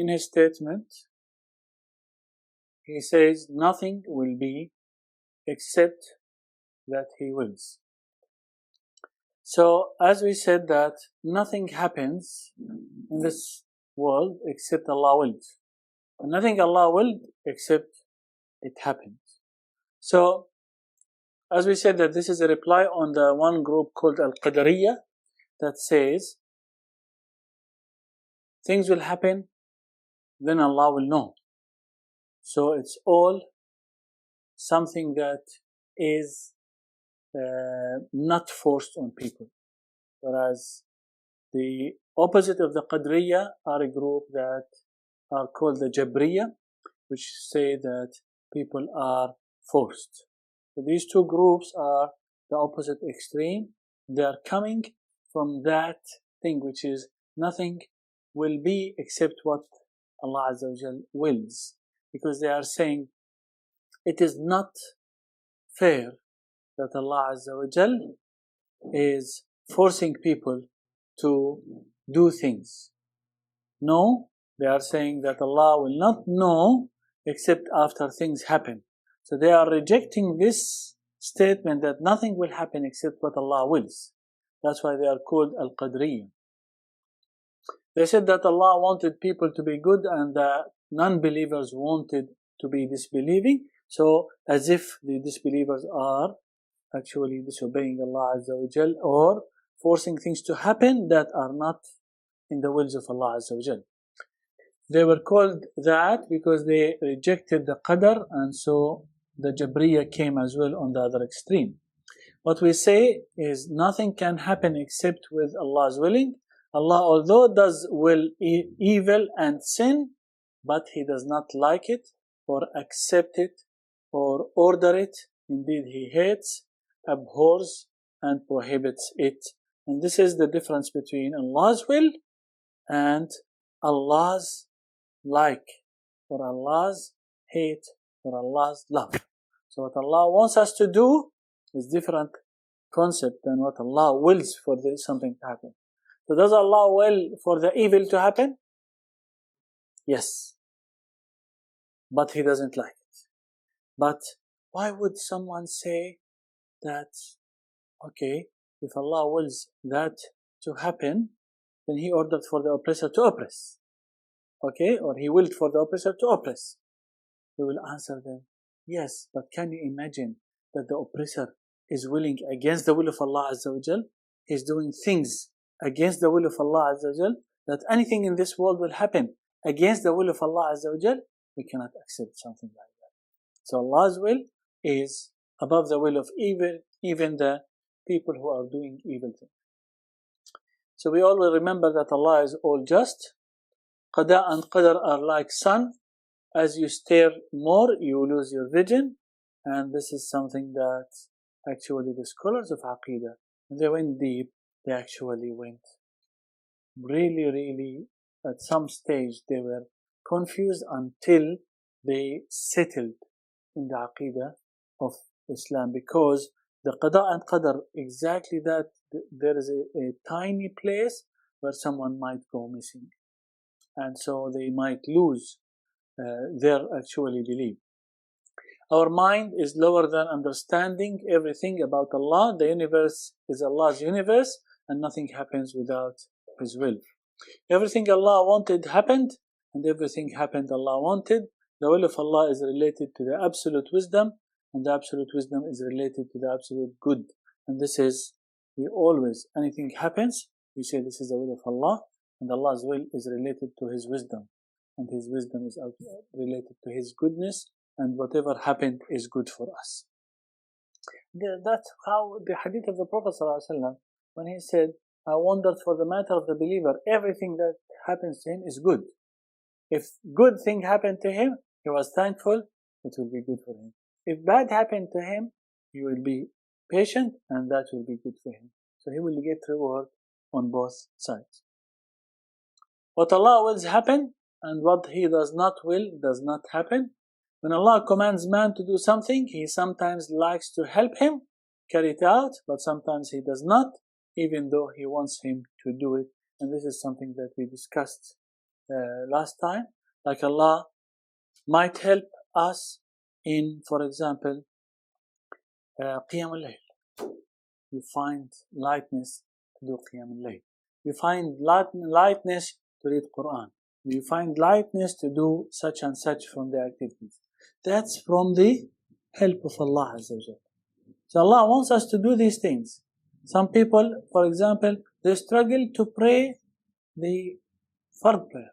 in his statement, he says nothing will be except that he wills. So as we said that nothing happens in this world except Allah willed. And nothing Allah willed except it happened. So as we said that this is a reply on the one group called Al-Qadariyah that says things will happen, then Allah will know. So it's all something that is not forced on people. Whereas the opposite of the Qadariyah are a group that are called the Jabriyah, which say that people are forced. So these two groups are the opposite extreme. They are coming from that thing which is nothing will be except what Allah Azza wa Jal wills. Because they are saying it is not fair that Allah Azza wa Jal is forcing people to do things. No, they are saying that Allah will not know except after things happen. So they are rejecting this statement that nothing will happen except what Allah wills. That's why they are called Al-Qadriyyah. They said that Allah wanted people to be good and the non-believers wanted to be disbelieving. So as if the disbelievers are actually disobeying Allah Azza wa Jal or forcing things to happen that are not in the wills of Allah Azza wa Jal. They were called that because they rejected the Qadr, and so the Jabriyah came as well on the other extreme. What we say is nothing can happen except with Allah's willing. Allah, although does will evil and sin, but He does not like it or accept it or order it. Indeed, He hates, abhors and prohibits it. And this is the difference between Allah's will and Allah's like, or Allah's hate, or Allah's love. So what Allah wants us to do is different concept than what Allah wills for something to happen. So does Allah will for the evil to happen? Yes. But He doesn't like it. But why would someone say that, okay, if Allah wills that to happen, then He ordered for the oppressor to oppress. Okay, or He willed for the oppressor to oppress. We will answer them, yes, but can you imagine that the oppressor is willing against the will of Allah Azza wa Jal? He's doing things against the will of Allah Azza wa Jal, that anything in this world will happen against the will of Allah Azza wa Jal. We cannot accept something like that. So Allah's will is above the will of even the people who are doing evil things. So we all will remember that Allah is all just. Qada and Qadar are like sun. As you stare more, you lose your vision. And this is something that actually the scholars of Aqidah, when they went deep, they actually went really, at some stage they were confused until they settled in the Aqidah of Islam. Because the Qada and Qadar, exactly that, there is a tiny place where someone might go missing. And so they might lose their actually belief. Our mind is lower than understanding everything about Allah. The universe is Allah's universe and nothing happens without His will. Everything Allah wanted happened, and everything happened Allah wanted. The will of Allah is related to the absolute wisdom, and the absolute wisdom is related to the absolute good. And this is, we always, anything happens, we say this is the will of Allah, and Allah's will is related to His wisdom, and His wisdom is related to His goodness, and whatever happened is good for us. That's how the hadith of the Prophet ﷺ, when he said, I wondered for the matter of the believer, everything that happens to him is good. If good thing happened to him, he was thankful, it will be good for him. If bad happened to him, he will be patient, and that will be good for him. So he will get reward on both sides. What Allah wills happen, and what He does not will does not happen. When Allah commands man to do something, He sometimes likes to help him carry it out, but sometimes He does not, even though He wants him to do it. And this is something that we discussed last time, like Allah might help us in, for example, Qiyam al-Layl. You find lightness to do Qiyam al-Layl. You find lightness to read Quran. You find lightness to do such and such from the activities. That's from the help of Allah Azza wa Jal. So Allah wants us to do these things. Some people, for example, they struggle to pray the fard prayer.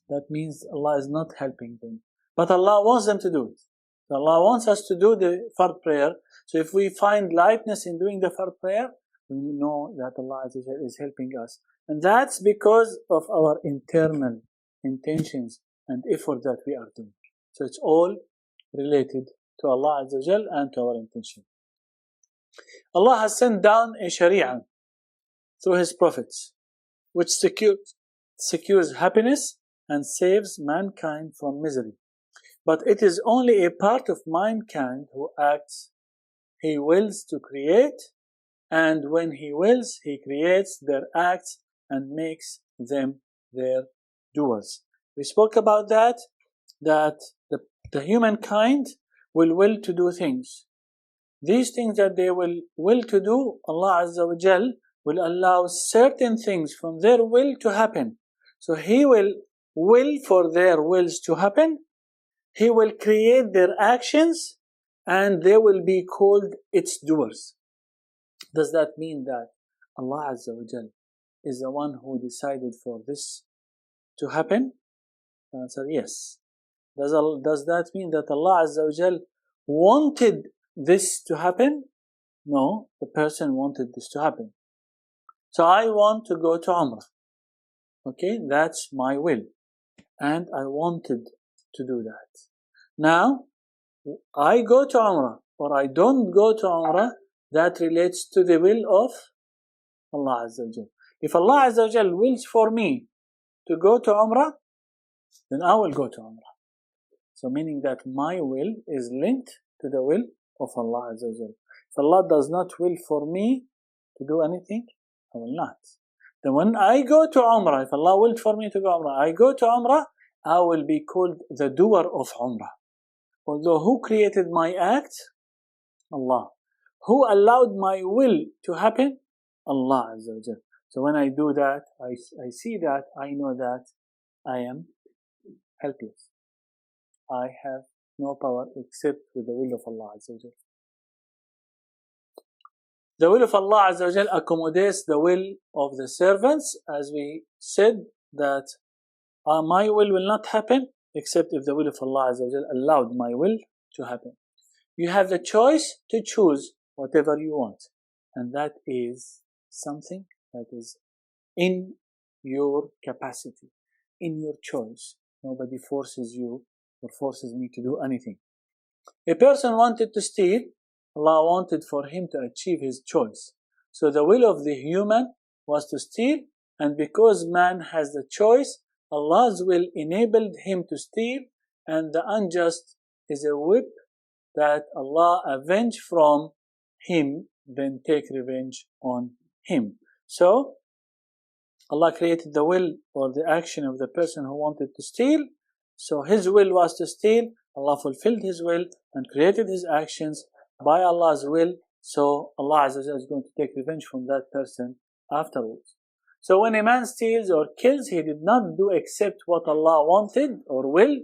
That means Allah is not helping them. But Allah wants them to do it. So Allah wants us to do the fard prayer. So if we find lightness in doing the fard prayer, we know that Allah is helping us. And that's because of our internal intentions and effort that we are doing. So it's all related to Allah Azza wa Jal and to our intention. Allah has sent down a Sharia through His prophets, which secures happiness and saves mankind from misery. But it is only a part of mankind who acts. He wills to create, and when He wills, He creates their acts and makes them their doers. We spoke about that the humankind will will to do things. These things that they will to do, Allah Azza wa Jal will allow certain things from their will to happen. So He will for their wills to happen. He will create their actions and they will be called its doers. Does that mean that Allah Azza wa Jal is the one who decided for this to happen? The answer, yes. Does that mean that Allah Azza wa Jal wanted this to happen? No, the person wanted this to happen. So I want to go to Umrah. Okay, that's my will. And I wanted to do that. Now, I go to Umrah or I don't go to Umrah, that relates to the will of Allah Azza wa Jal. If Allah Azza wa Jal wills for me to go to Umrah, then I will go to Umrah. So meaning that my will is linked to the will of Allah Azza wa Jal. If Allah does not will for me to do anything, I will not. Then when I go to Umrah, if Allah willed for me to go Umrah, I go to Umrah, I will be called the doer of Umrah. Although who created my act? Allah. Who allowed my will to happen? Allah Azza wa Jal. So when I do that, I see that, I know that I am helpless. I have no power except with the will of Allah Azza wa Jal. The will of Allah Azza wa Jal accommodates the will of the servants, as we said that my will not happen except if the will of Allah Azza wa Jal allowed my will to happen. You have the choice to choose whatever you want, and that is something that is in your capacity, in your choice. Nobody forces you or forces me to do anything. A person wanted to steal, Allah wanted for him to achieve his choice. So the will of the human was to steal, and because man has the choice, Allah's will enabled him to steal, and the unjust is a whip that Allah avenge from him, then take revenge on him. So Allah created the will or the action of the person who wanted to steal. So his will was to steal. Allah fulfilled his will and created his actions by Allah's will. So Allah Azza wa Jalla is going to take revenge from that person afterwards. So when a man steals or kills, he did not do except what Allah wanted or will.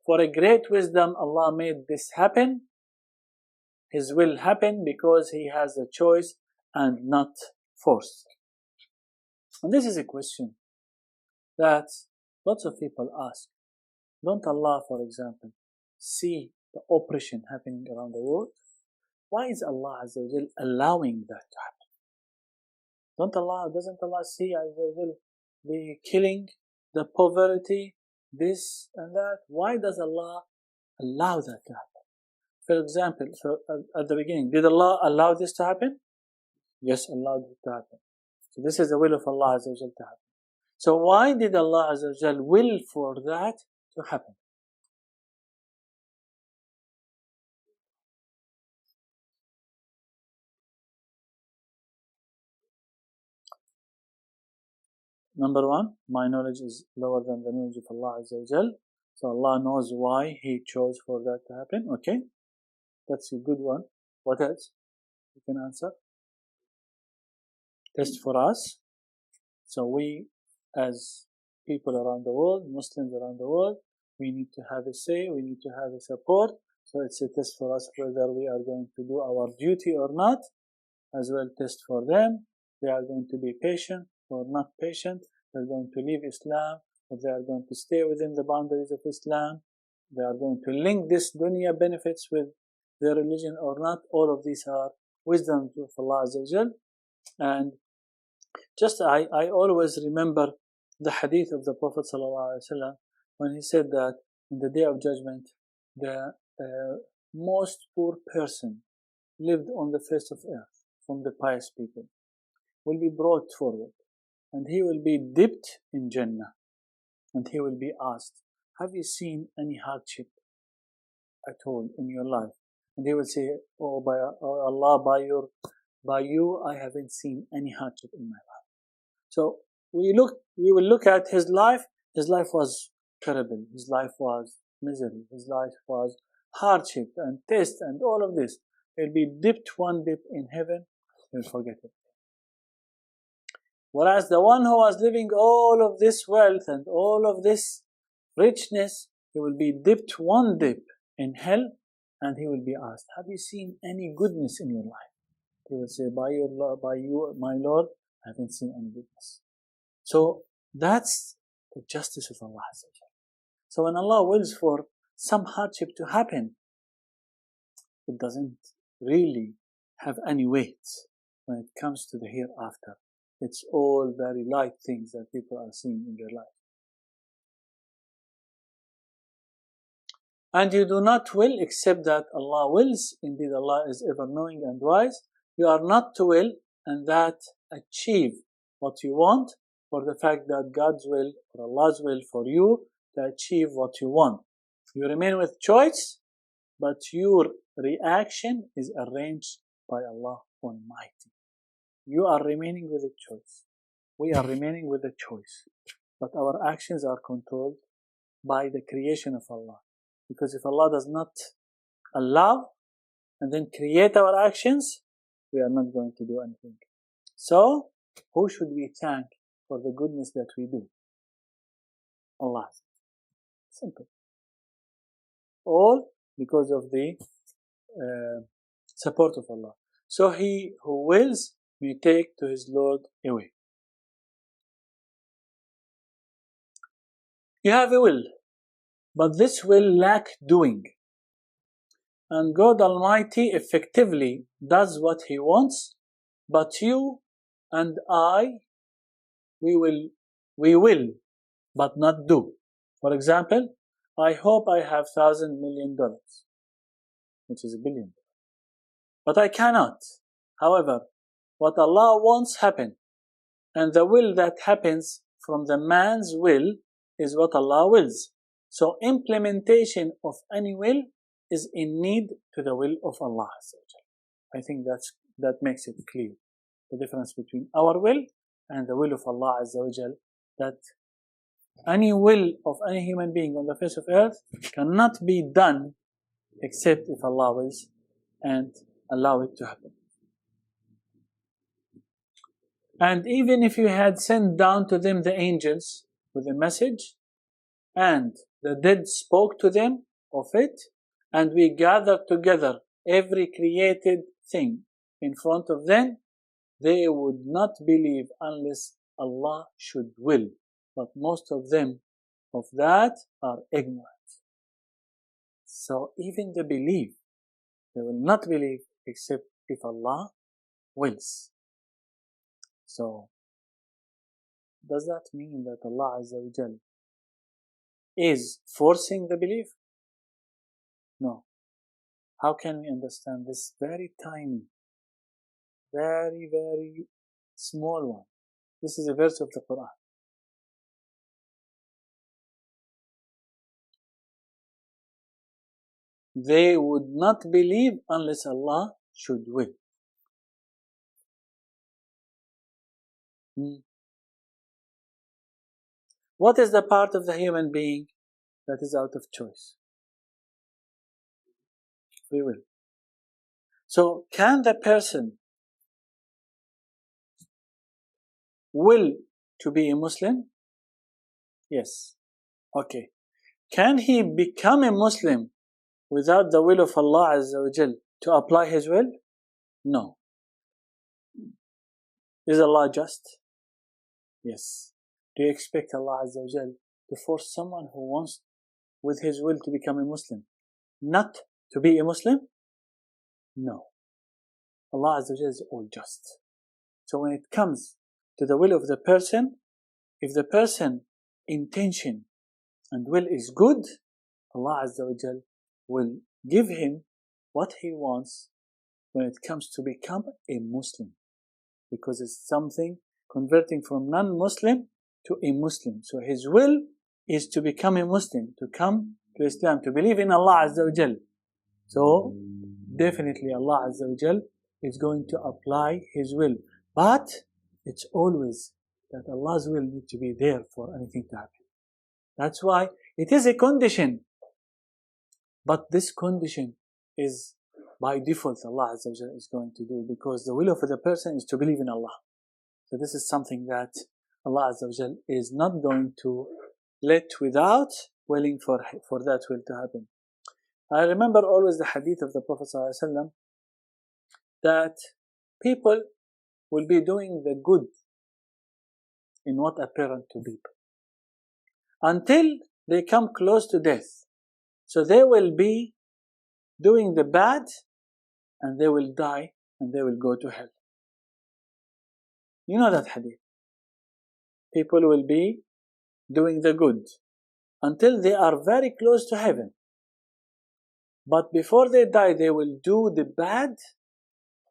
For a great wisdom, Allah made this happen. His will happen because He has a choice and not force. And this is a question that lots of people ask. Don't Allah, for example, see the oppression happening around the world? Why is Allah Azza wa Jal allowing that to happen? Doesn't Allah see Azza wa Jal the killing, the poverty, this and that? Why does Allah allow that to happen? For example, at the beginning, did Allah allow this to happen? Yes, allowed it to happen. So this is the will of Allah Azza wa Jal to happen. So why did Allah Azza wa Jal will for that to happen? Number one, my knowledge is lower than the knowledge of Allah Azza wa Jal. So Allah knows why He chose for that to happen. Okay, that's a good one. What else? You can answer. Test for us. So we, as people around the world, Muslims around the world, we need to have a say, we need to have a support. So it's a test for us whether we are going to do our duty or not. As well, test for them. They are going to be patient or not patient. They're going to leave Islam, or they are going to stay within the boundaries of Islam. They are going to link this dunya benefits with their religion or not. All of these are wisdom of Allah Azza wa Jal. And just I always remember the hadith of the Prophet ﷺ when he said that in the day of judgment, the most poor person lived on the face of earth from the pious people will be brought forward, and he will be dipped in Jannah, and he will be asked, have you seen any hardship at all in your life? And he will say, oh, by Allah, by you, I haven't seen any hardship in my life. So we will look at his life. His life was terrible. His life was misery. His life was hardship and test and all of this. He'll be dipped one dip in heaven. He'll forget it. Whereas the one who was living all of this wealth and all of this richness, he will be dipped one dip in hell, and he will be asked, have you seen any goodness in your life? He will say, by you, my Lord, I haven't seen any goodness. So that's the justice of Allah. So when Allah wills for some hardship to happen, it doesn't really have any weight when it comes to the hereafter. It's all very light things that people are seeing in their life. And you do not will except that Allah wills. Indeed, Allah is ever knowing and wise. You are not to will and that achieve what you want for the fact that God's will or Allah's will for you to achieve what you want. You remain with choice, but your reaction is arranged by Allah Almighty. You are remaining with a choice. We are remaining with a choice. But our actions are controlled by the creation of Allah. Because if Allah does not allow and then create our actions, we are not going to do anything. So, who should we thank for the goodness that we do? Allah. Simple. All because of the support of Allah. So he who wills may take to his Lord away. You have a will, but this will lack doing. And God Almighty effectively does what He wants, but you and I, we will, but not do. For example, I hope I have $1,000 million, which is $1 billion. But I cannot. However, what Allah wants happen, and the will that happens from the man's will is what Allah wills. So implementation of any will is in need to the will of Allah. I think that makes it clear. The difference between our will and the will of Allah Azza wa Jal, that any will of any human being on the face of earth cannot be done except if Allah wills and allow it to happen. And even if you had sent down to them the angels with a message, and the dead spoke to them of it, and we gathered together every created thing in front of them, they would not believe unless Allah should will. But most of them of that are ignorant. So even they believe, they will not believe except if Allah wills. So, does that mean that Allah Azza wa Jal is forcing the belief? No. How can we understand this very tiny, very, very small one? This is a verse of the Quran. They would not believe unless Allah should will. What is the part of the human being that is out of choice? Free will. So can the person will to be a Muslim? Yes. Okay. Can he become a Muslim without the will of Allah Azza wa Jal to apply His will? No. Is Allah just? Yes. Do you expect Allah Azza wa Jal to force someone who wants with his will to become a Muslim not to be a Muslim? No. Allah Azza wa Jal is all just. So when it comes to the will of the person, if the person intention and will is good, Allah Azza wa Jal will give him what he wants when it comes to become a Muslim, because it's something converting from non-Muslim to a Muslim. So his will is to become a Muslim, to come to Islam, to believe in Allah Azza wa Jal. So definitely Allah Azza wa Jal is going to apply His will, but it's always that Allah's will need to be there for anything to happen. That's why it is a condition, but this condition is by default Allah Azza wa Jal is going to do, because the will of the person is to believe in Allah. So this is something that Allah Azza wa Jal is not going to let without willing for that will to happen. I remember always the hadith of the Prophet ﷺ that people will be doing the good in what apparent to people until they come close to death. So they will be doing the bad and they will die and they will go to hell. You know that hadith. People will be doing the good until they are very close to heaven. But before they die, they will do the bad.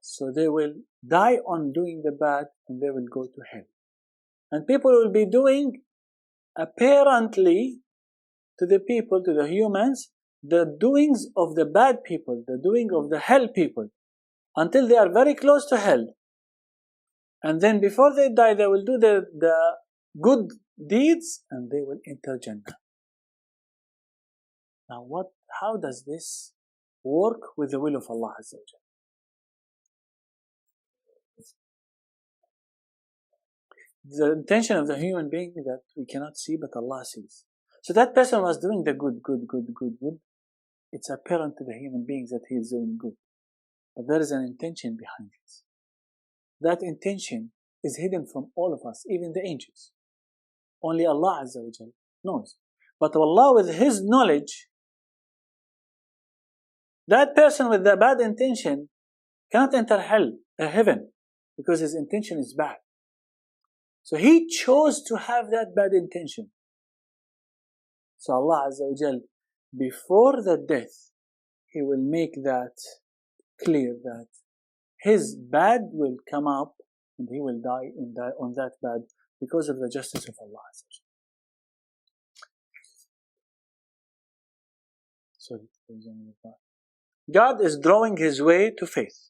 So they will die on doing the bad and they will go to hell. And people will be doing apparently to the people, to the humans, the doings of the bad people, the doing of the hell people, until they are very close to hell. And then before they die, they will do the good deeds and they will enter Jannah. Now how does this work with the will of Allah Azza wa Jalla? The intention of the human being that we cannot see, but Allah sees. So that person was doing the good. It's apparent to the human beings that he is doing good. But there is an intention behind it. That intention is hidden from all of us, even the angels. Only Allah Azza wa Jalla knows. But Allah, with His knowledge, that person with the bad intention cannot enter heaven, because his intention is bad. So he chose to have that bad intention. So Allah Azza wa Jal, before the death, He will make that clear that his bad will come up and he will die on that bad because of the justice of Allah Azza wa Jal. God is drawing His way to faith.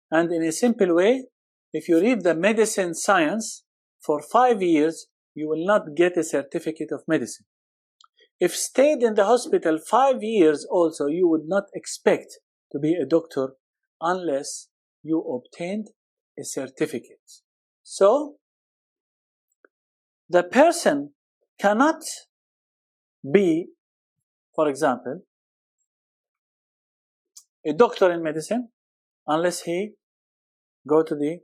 And in a simple way, if you read the medicine science for 5 years, you will not get a certificate of medicine. If stayed in the hospital 5 years also, you would not expect to be a doctor unless you obtained a certificate. So, the person cannot be, for example, a doctor in medicine unless he go to the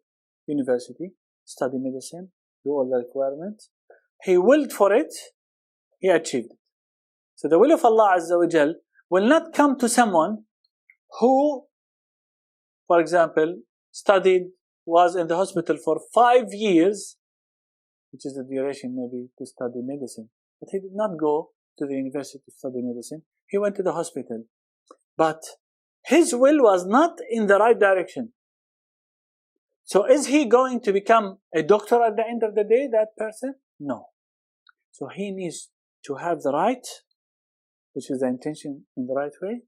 university, study medicine, do all the requirements. He willed for it, he achieved it. So the will of Allah Azza wa Jal will not come to someone who, for example, was in the hospital for 5 years, which is the duration maybe to study medicine. But he did not go to the university to study medicine. He went to the hospital. But his will was not in the right direction. So is he going to become a doctor at the end of the day, that person? No. So he needs to have the right, which is the intention in the right way,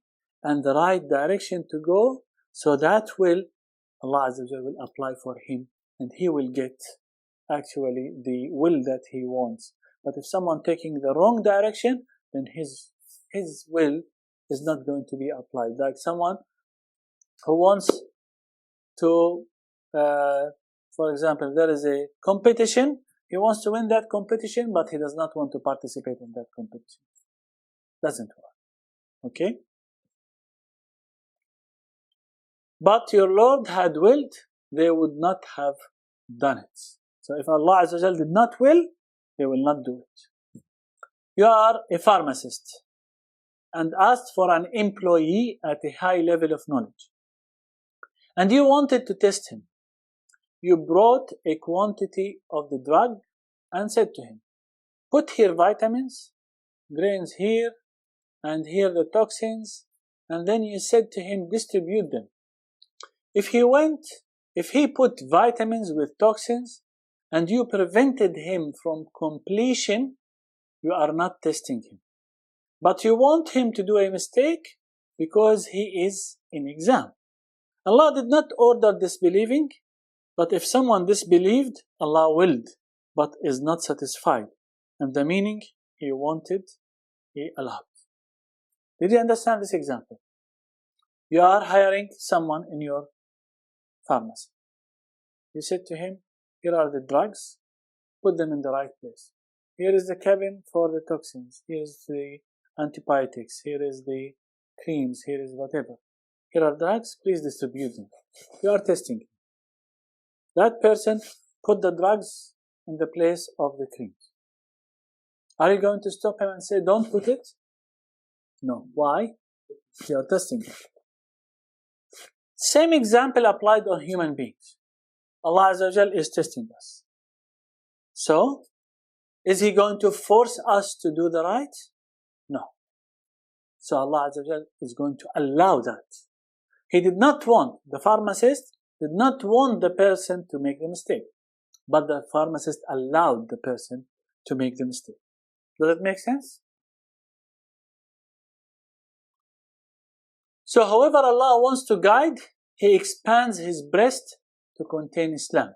and the right direction to go, so that will, Allah Azza wa Jalla will apply for him, and he will get actually the will that he wants. But if someone taking the wrong direction, then his will is not going to be applied. Like someone who wants to, for example, there is a competition, he wants to win that competition, but he does not want to participate in that competition. Doesn't work. Okay? But your Lord had willed, they would not have done it. So if Allah Azza wa Jal did not will, they will not do it. You are a pharmacist and asked for an employee at a high level of knowledge. And you wanted to test him. You brought a quantity of the drug and said to him, put here vitamins, grains here, and here the toxins, and then you said to him, distribute them. If he put vitamins with toxins, and you prevented him from completion, you are not testing him. But you want him to do a mistake because he is in exam. Allah did not order disbelieving, but if someone disbelieved, Allah willed, but is not satisfied. And the meaning, He wanted, He allowed. Did you understand this example? You are hiring someone in your pharmacy. You said to him, here are the drugs, put them in the right place. Here is the cabin for the toxins. Here is the antibiotics. Here is the creams. Here is whatever. Here are drugs, please distribute them. You are testing. That person put the drugs in the place of the creams. Are you going to stop him and say, don't put it? No. Why? You are testing him. Same example applied on human beings. Allah Azza wa Jal is testing us. So, is He going to force us to do the right? No. So Allah Azza wa Jal is going to allow that. He did not want, the pharmacist did not want the person to make the mistake. But the pharmacist allowed the person to make the mistake. Does that make sense? So however Allah wants to guide, He expands His breast to contain Islam.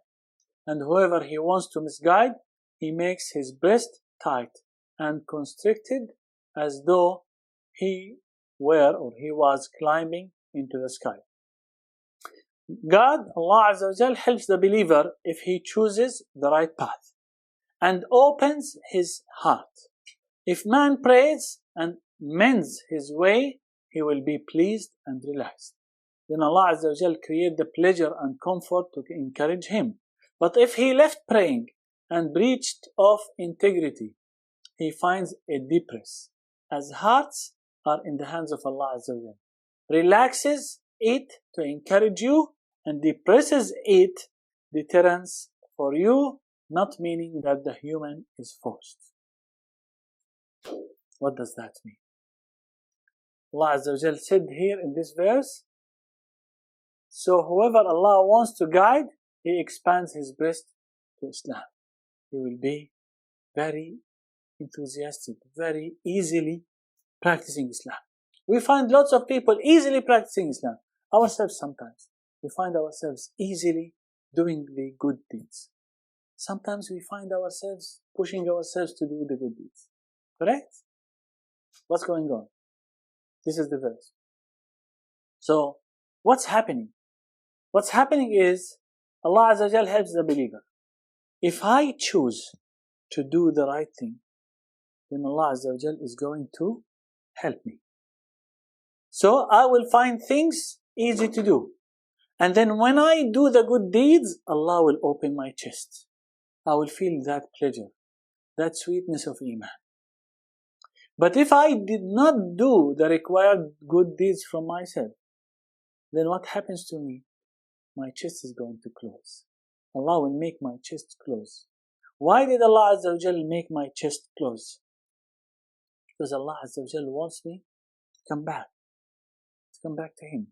And whoever He wants to misguide, He makes His breast tight and constricted as though he was climbing into the sky. God, Allah Azza wa Jal, helps the believer if he chooses the right path and opens his heart. If man prays and mends his way, he will be pleased and relaxed. Then Allah Azza wa Jal create the pleasure and comfort to encourage him. But if he left praying and breached of integrity, he finds a depress, as hearts are in the hands of Allah Azza wa Jal. Relaxes it to encourage you and depresses it deterrence for you, not meaning that the human is forced. What does that mean? Allah Azza wa Jal said here in this verse, so whoever Allah wants to guide, He expands his breast to Islam. He will be very enthusiastic, very easily practicing Islam. We find lots of people easily practicing Islam. Ourselves sometimes. We find ourselves easily doing the good deeds. Sometimes we find ourselves pushing ourselves to do the good deeds. Correct? What's going on? This is the verse. So, what's happening? What's happening is, Allah Azza wa Jal helps the believer. If I choose to do the right thing, then Allah Azza wa Jal is going to help me. So I will find things easy to do. And then when I do the good deeds, Allah will open my chest. I will feel that pleasure, that sweetness of Iman. But if I did not do the required good deeds from myself, then what happens to me? My chest is going to close. Allah will make my chest close. Why did Allah Azza wa Jal make my chest close? Because Allah Azza wa Jal wants me to come back to Him.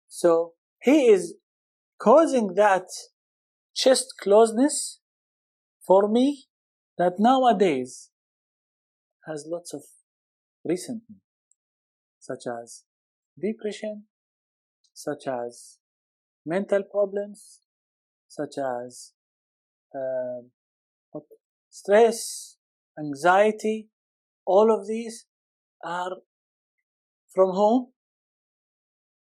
So He is causing that chest closeness for me that nowadays has lots of resentment, such as depression, such as mental problems, such as stress, anxiety, all of these are from whom?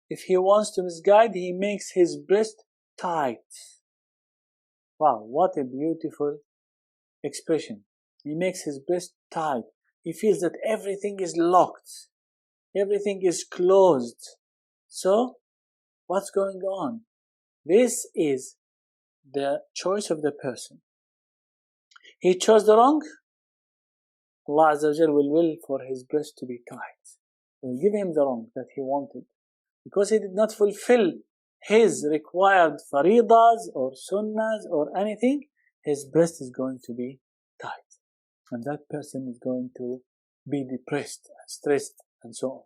If he wants to misguide, he makes his breast tight. Wow, what a beautiful expression. He makes his breast tight. He feels that everything is locked. Everything is closed. So, what's going on? This is the choice of the person. He chose the wrong. Allah Azza wa Jal will for his breast to be tight. He will give him the wrong that he wanted. Because he did not fulfill his required faridas or sunnahs or anything, his breast is going to be tight. And that person is going to be depressed, stressed, and so on.